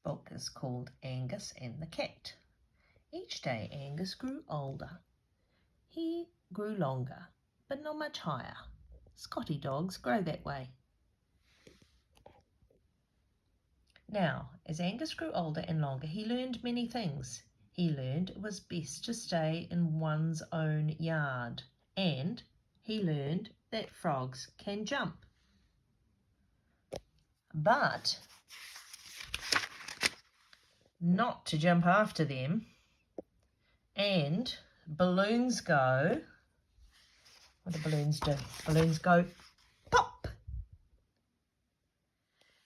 book is called Angus and the Cat. Each day Angus grew older. He grew longer, but not much higher. Scotty dogs grow that way. Now, as Angus grew older and longer, he learned many things. He learned it was best to stay in one's own yard, and he learned that frogs can jump. But not to jump after them, and balloons go, what do balloons do? Balloons go pop.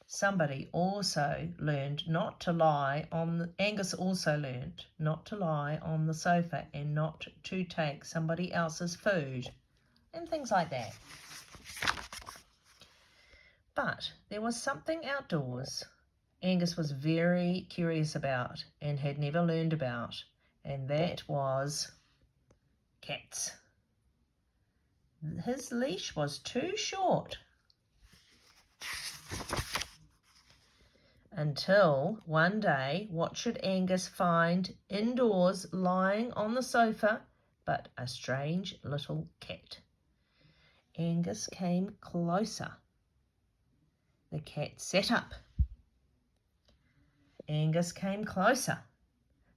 Somebody also learned not to lie on, Angus also learned not to lie on the sofa and not to take somebody else's food and things like that. But there was something outdoors Angus was very curious about and had never learned about, and that was cats. His leash was too short. Until one day, what should Angus find indoors lying on the sofa but a strange little cat? Angus came closer. The cat sat up. Angus came closer.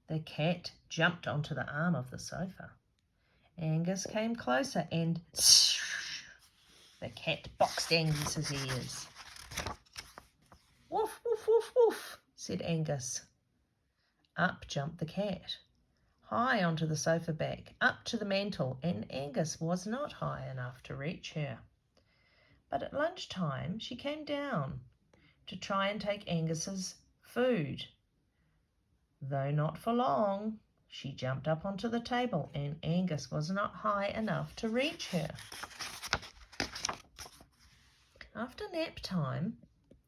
The cat jumped onto the arm of the sofa. Angus came closer and the cat boxed Angus's ears. Woof, woof, woof, woof, said Angus. Up jumped the cat, high onto the sofa back, up to the mantel, and Angus was not high enough to reach her. But at lunchtime she came down to try and take Angus's food. Though not for long, she jumped up onto the table, and Angus was not high enough to reach her. After nap time,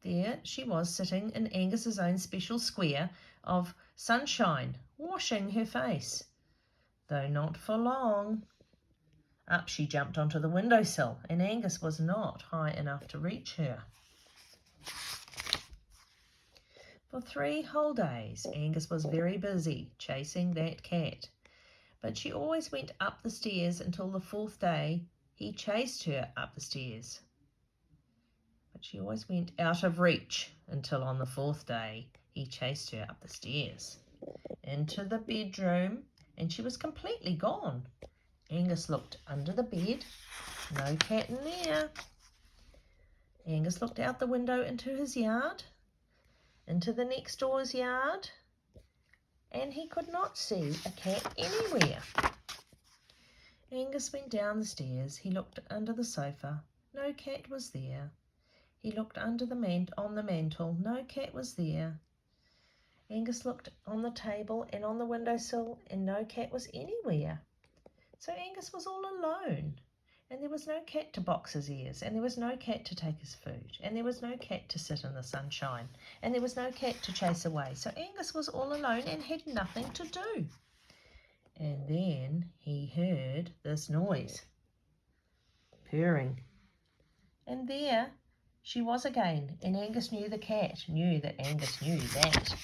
there she was sitting in Angus's own special square of sunshine, washing her face. Though not for long. Up she jumped onto the windowsill, and Angus was not high enough to reach her. For 3 whole days, Angus was very busy chasing that cat, but she always went up the stairs until the 4th day he chased her up the stairs. But she always went out of reach until on the 4th day he chased her up the stairs into the bedroom, and she was completely gone. Angus looked under the bed, no cat in there. Angus looked out the window into his yard, into the next door's yard, and he could not see a cat anywhere. Angus went down the stairs. He looked under the sofa. No cat was there. He looked under on the mantel. No cat was there. Angus looked on the table and on the windowsill, and no cat was anywhere. So Angus was all alone, and there was no cat to box his ears, and there was no cat to take his food, and there was no cat to sit in the sunshine, and there was no cat to chase away. So Angus was all alone and had nothing to do. And then he heard this noise, purring. And there she was again, and Angus knew the cat knew that Angus knew that.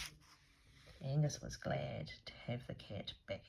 Angus was glad to have the cat back.